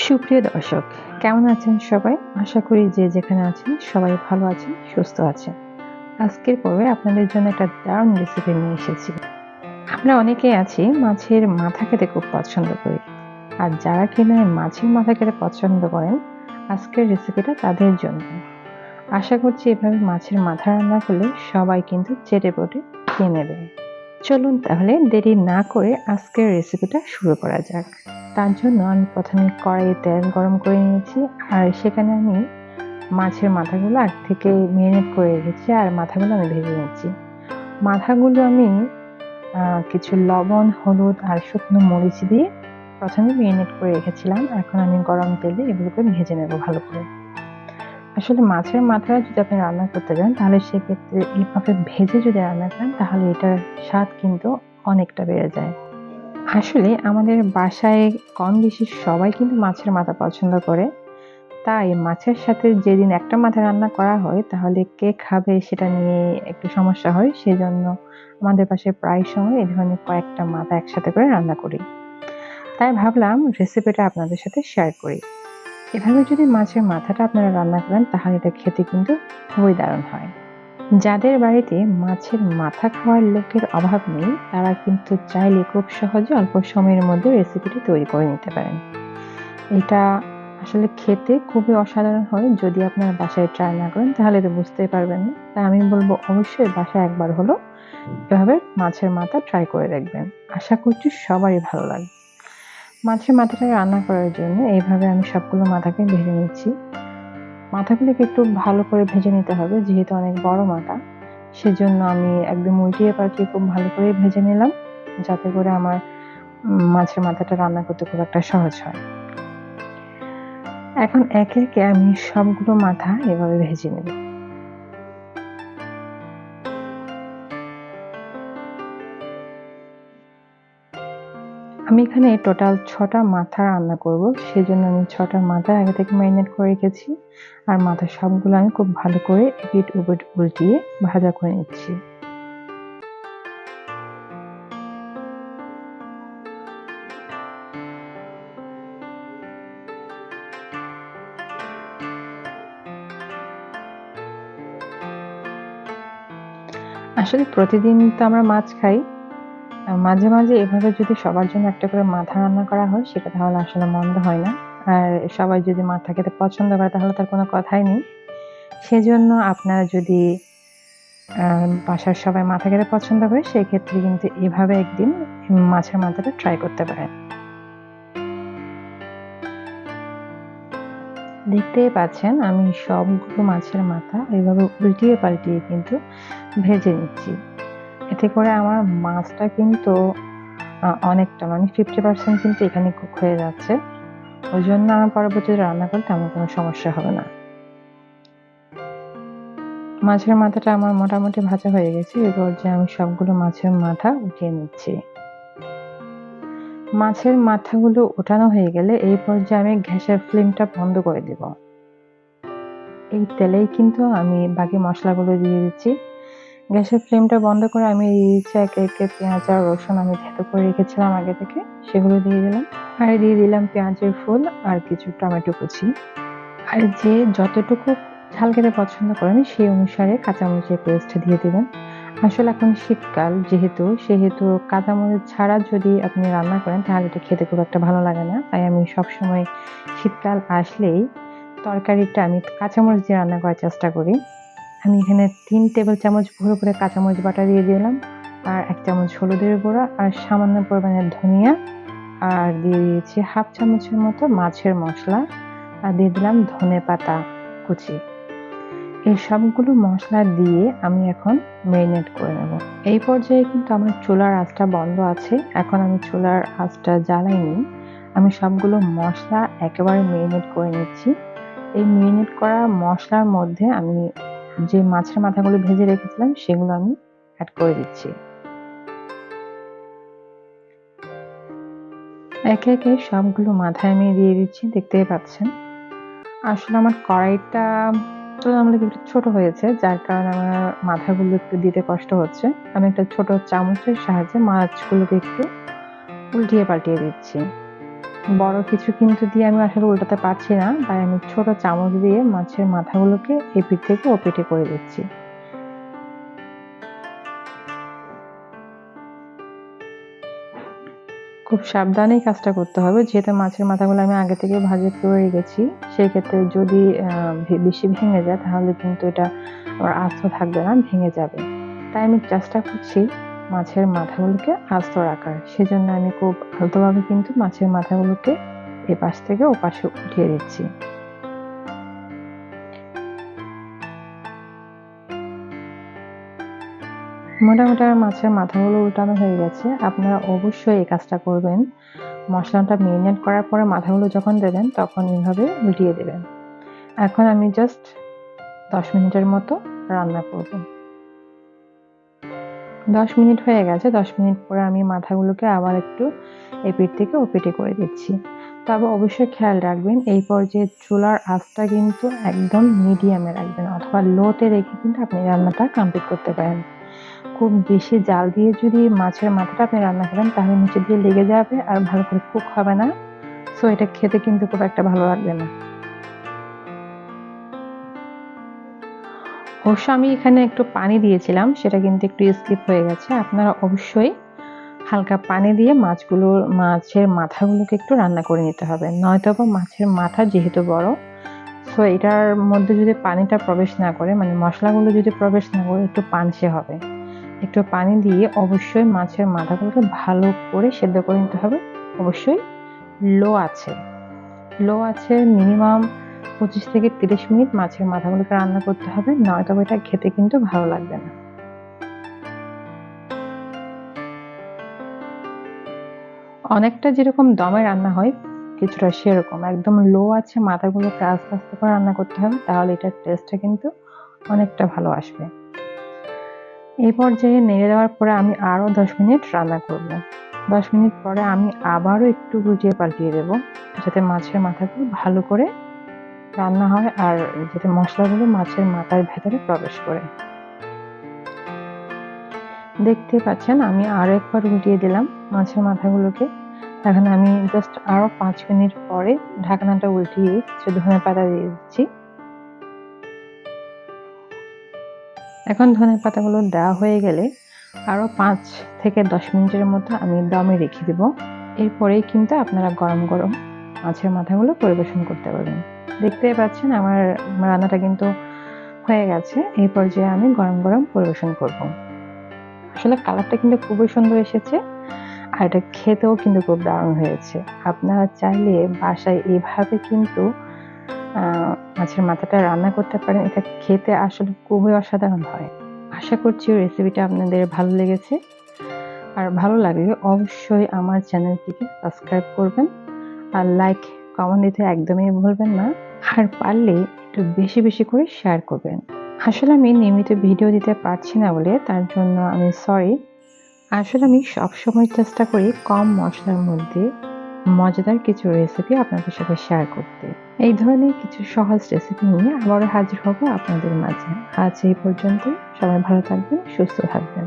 সুপ্রিয় দর্শক, কেমন আছেন সবাই? আশা করি যে যেখানে আছেন সবাই ভালো আছেন, সুস্থ আছেন। আজকের পর্বে আপনাদের জন্য একটা দারুণ রেসিপি নিয়ে এসেছি। আমরা অনেকেই আছি মাছের মাথা খেতে খুব পছন্দ করি। আর যারা কিনা এই মাছের মাথা খেতে পছন্দ করেন, আজকের রেসিপিটা তাদের জন্য। আশা করছি এভাবে মাছের মাথা রান্না করলে সবাই কিন্তু চেটেপুটে খেয়ে নেবে। চলুন তাহলে দেরি না করে আজকের রেসিপিটা শুরু করা যাক। তার জন্য আমি প্রথমে কড়াইয়ে তেল গরম করে নিয়েছি, আর সেখানে আমি মাছের মাথাগুলো আগ থেকে মেরিনেট করে রেখেছি, আর মাথাগুলো আমি ভেজে নিচ্ছি। মাথাগুলো আমি কিছু লবণ, হলুদ আর শুকনো মরিচ দিয়ে প্রথমে মেরিনেট করে রেখেছিলাম। এখন আমি গরম তেলে এগুলোকে ভেজে নেব ভালো করে। আসলে মাছের মাথা যদি আপনি রান্না করতে যান তাহলে সেক্ষেত্রে এইভাবে ভেজে যদি রান্না করেন তাহলে এটার স্বাদ কিন্তু অনেকটা বেড়ে যায়। আসলে আমাদের বাসায় কম বেশি সবাই কিন্তু মাছের মাথা পছন্দ করে। তাই মাছের সাথে যেদিন একটা মাথা রান্না করা হয় তাহলে কে খাবে সেটা নিয়ে একটু সমস্যা হয়। সেজন্য আমাদের বাসায় প্রায় সময় এই ধরনের কয়েকটা মাথা একসাথে করে রান্না করি। তাই ভাবলাম রেসিপিটা আপনাদের সাথে শেয়ার করি। এভাবে যদি মাছের মাথাটা আপনারা রান্না করেন তাহলে এটা খেতে কিন্তু খুবই দারুণ হয়। যাদের বাড়িতে মাছের মাথা খাওয়ার লোকের অভাব নেই তারা কিন্তু চাইলে খুব সহজে অল্প সময়ের মধ্যে রেসিপিটি তৈরি করে নিতে পারেন। এটা আসলে খেতে খুবই অসাধারণ হয়। যদি আপনারা বাসায় ট্রাই না করেন তাহলে তো বুঝতেই পারবেন না। তাই আমি বলব অবশ্যই বাসায় একবার হলো এভাবে মাছের মাথা ট্রাই করে দেখবেন। আশা করছি সবারই ভালো লাগবে। মাছের মাথাটা রান্না করার জন্য এইভাবে আমি সবগুলো মাথাকে ভেজে নিচ্ছি। মাথাগুলোকে একটু ভালো করে ভেজে নিতে হবে, যেহেতু অনেক বড় মাথা। সেজন্য আমি একদম উল্টিয়ে পাল্টিয়ে খুব ভালো করে ভেজে নিলাম, যাতে করে আমার মাছের মাথাটা রান্না করতে খুব একটা সহজ হয়। এখন একে একে আমি সবগুলো মাথা এভাবে ভেজে নেব। আমি এখানে টোটাল ৬টা মাথা রান্না করব। সেজন্য আমি ৬টা মাথা আগে থেকে ম্যারিনেট করে রেখেছি। আর মাথা সবগুলো আমি খুব ভালো করে এপিঠ ওপিঠ উল্টিয়ে ভাজা করে নিচ্ছি। আসলে প্রতিদিন তো আমরা মাছ খাই। মাঝে, মাঝে এভাবে যদি সবার জন্য একটা করে মাথা রান্না করা হয় সেটা তাহলে আসলে মন্দ হয় না। আর সবাই যদি মাথা খেতে পছন্দ করে তাহলে তার কোনো কথাই নেই। সেজন্য আপনারা যদি বাসার সবাই মাথা খেতে পছন্দ করে সেক্ষেত্রে কিন্তু এভাবে একদিন মাছের মাথাটা ট্রাই করতে পারেন। দেখতেই পাচ্ছেন আমি সবগুলো মাছের মাথা এভাবে উল্টিয়ে পাল্টিয়ে কিন্তু ভেজে নিচ্ছি। এতে করে আমার মাছটা কিন্তু অনেকটা মানে 50% কিন্তু এখানে কুক হয়ে যাচ্ছে। ওইজন্য আমার পরবর্তীতে রান্না করতে আমার কোনো সমস্যা হবে না। মাছের মাথাটা আমার মোটামুটি ভাজা হয়ে গেছে। এ পর্যায়ে আমি সবগুলো মাছের মাথা উঠিয়ে নিচ্ছি। মাছের মাথাগুলো ওঠানো হয়ে গেলে এই পর্যায়ে আমি গ্যাসের ফ্লেমটা বন্ধ করে দিব। এই তেলেই কিন্তু আমি বাকি মশলাগুলো দিয়ে দিচ্ছি। গ্যাসের ফ্লেমটা বন্ধ করে আমি দিয়ে দিচ্ছি একে একে পেঁয়াজ আর রসুন আমি থেতো করে রেখেছিলাম আগে থেকে, সেগুলো দিয়ে দিলাম। আর দিয়ে দিলাম পেঁয়াজের ফুল আর কিছু টমেটো কুচি। আর যে যতটুকু ঝাল খেতে পছন্দ করেন সেই অনুসারে কাঁচামরিচের পেস্ট দিয়ে দিবেন। আসলে এখন শীতকাল সেহেতু কাঁচামরিচ ছাড়া যদি আপনি রান্না করেন তাহলে এটা খেতে খুব একটা ভালো লাগে না। তাই আমি সবসময় শীতকাল আসলেই তরকারিটা আমি কাঁচামরিচ দিয়ে রান্না করার চেষ্টা করি। আমি এখানে ৩ টেবিল চামচ ভরে কাঁচামরিচ বাটা দিয়ে দিলাম, আর ১ চামচ হলুদের গুঁড়া আর সামান্য পরিমাণে ধনিয়া, আর দিয়ে দিয়েছি ১/২ চামচের মতো মাছের মসলা, আর দিয়ে দিলাম ধনেপাতা কুচি। এই সবগুলো মসলা দিয়ে আমি এখন মেরিনেট করে নেব। এই পর্যায়ে কিন্তু আমার চুলার আঁচটা বন্ধ আছে। এখন আমি চুলার আঁচটা জ্বালাইনি। আমি সবগুলো মসলা একেবারে মেরিনেট করে নিচ্ছি। এই মেরিনেট করা মসলার মধ্যে আমি যে মাছের মাথাগুলো ভেজে রেখেছিলাম সেগুলো আমি এড করে দিচ্ছি। একে একে সবগুলো মাথায় আমি দিয়ে দিচ্ছি, দেখতেই পাচ্ছেন। আসলে আমার কড়াইটা তুলনামূলক একটু ছোট হয়েছে, যার কারণে আমার মাথাগুলো একটু দিতে কষ্ট হচ্ছে। আমি একটা ছোট চামচের সাহায্যে মাছগুলোকে একটু উল্টিয়ে পাল্টিয়ে দিচ্ছি। বড় কিছু কিন্তু দিয়ে আমি আসলে উল্টাতে পারছি না, তাই আমি ছোট চামচ দিয়ে মাছের মাথাগুলোকে এপিঠ থেকে ওপিঠে করে দিচ্ছি। খুব সাবধানেই কাজটা করতে হবে, যেহেতু মাছের মাথাগুলো আমি আগে থেকে ভাজি করে রেখেছি। সেক্ষেত্রে যদি বেশি ভেঙে যায় তাহলে কিন্তু এটা আবার আস্ত থাকবে না, ভেঙে যাবে। তাই আমি চেষ্টা করছি মাছের মাথাগুলোকে আস্ত রাখার। সেজন্য আমি খুব আলতোভাবে কিন্তু মাছের মাথাগুলোকে এপাশ থেকে ওপাশে উঠিয়ে দিচ্ছি। মোটামুটি আমার মাছের মাথাগুলো উল্টানো হয়ে গেছে। আপনারা অবশ্যই এই কাজটা করবেন। মসলাটা মেরিনেট করার পরে মাথাগুলো যখন দেবেন তখন এইভাবে উল্টিয়ে দেবেন। এখন আমি জাস্ট 10 মিনিটের মতো রান্না করব। 10 মিনিট হয়ে গেছে। 10 মিনিট পরে আমি মাথাগুলোকে আবার একটু এপিঠ থেকে ওপিঠে করে দিচ্ছি। তবে অবশ্যই খেয়াল রাখবেন এই পর্যায়ে চুলার আঁচটা কিন্তু একদম মিডিয়ামে রাখবেন, অথবা লোতে রেখে কিন্তু আপনি রান্নাটা কমপ্লিট করতে পারেন। খুব বেশি জাল দিয়ে যদি মাছের মাথাটা আপনি রান্না করেন তাহলে নিচে দিয়ে লেগে যাবে আর ভালো করে কুক হবে না। সো এটা খেতে কিন্তু খুব একটা ভালো লাগবে না। অবশ্য আমি এখানে একটু পানি দিয়েছিলাম, সেটা কিন্তু একটু স্কিপ হয়ে গেছে। আপনারা অবশ্যই হালকা পানি দিয়ে মাছের মাথাগুলোকে একটু রান্না করে নিতে হবে, নয়তোবা মাছের মাথা যেহেতু বড়, সো এটার মধ্যে যদি পানিটা প্রবেশ না করে, মানে মশলাগুলো যদি প্রবেশ না করে, একটু পানসে হবে। একটু পানি দিয়ে অবশ্যই মাছের মাথাগুলোকে ভালো করে সেদ্ধ করে নিতে হবে। অবশ্যই লো আছে মিনিমাম 25 থেকে 30 মিনিট মাছের মাথাগুলোকে রান্না করতে হবে, নয়তো এটা খেতে কিন্তু ভালো লাগবে না। অনেকটা যেরকম দমে রান্না হয় কিছুটা সেরকম একদম লো আছে মাথাগুলোকে আস্তে আস্তে করে রান্না করতে হবে, তাহলে এটার টেস্টটা কিন্তু অনেকটা ভালো আসবে। এই পর্যায়ে নেড়ে দেওয়ার পরে আমি আরো 10 মিনিট রান্না করব। 10 মিনিট পরে আমি আবারও একটু উল্টিয়ে পাল্টিয়ে দেব, যাতে মাছের মাথাগুলো ভালো করে রান্না হয় আর যাতে মশলাগুলো মাছের মাথার ভেতরে প্রবেশ করে। দেখতে পাচ্ছেন আমি আরো একবার উল্টিয়ে দিলাম মাছের মাথাগুলোকে। এখন আমি জাস্ট আরো 5 মিনিট পরে ঢাকনাটা উল্টিয়ে কিছু ধনেপাতা দিয়ে দিচ্ছি। এখন ধনেপাতাগুলো দেওয়া হয়ে গেলে আরো 5 থেকে 10 মিনিটের মতো আমি দমে রেখে দেব। এরপরেই কিন্তু আপনারা গরম গরম মাছের মাথাগুলো পরিবেশন করতে পারবেন। দেখতেই পাচ্ছেন আমার রান্নাটা কিন্তু হয়ে গেছে। এই পর্যায়ে আমি গরম গরম পরিবেশন করব। আসলে কালারটা কিন্তু খুবই সুন্দর এসেছে আর এটা খেতেও কিন্তু খুব দারুণ হয়েছে। আপনারা চাইলে বাসায় এভাবে কিন্তু মাছের মাথাটা রান্না করতে পারেন, এটা খেতে আসলে খুবই অসাধারণ হয়। আশা করছি রেসিপিটা আপনাদের ভালো লেগেছে, আর ভালো লাগলে অবশ্যই আমার চ্যানেলটিকে সাবস্ক্রাইব করবেন আর লাইক কমেন্ট দিতে একদমই ভুলবেন না, আর পারলে একটু বেশি বেশি করে শেয়ার করবেন। আসলে আমি নিয়মিত ভিডিও দিতে পারছি না বলে তার জন্য আমি সরি। আসলে আমি সবসময় চেষ্টা করি কম মশলার মধ্যে মজাদার কিছু রেসিপি আপনাদের সাথে শেয়ার করতে। এই ধরনের কিছু সহজ রেসিপি নিয়ে আবারও হাজির হব আপনাদের মাঝে। আজ এই পর্যন্ত। সবাই ভালো থাকবেন, সুস্থ থাকবেন।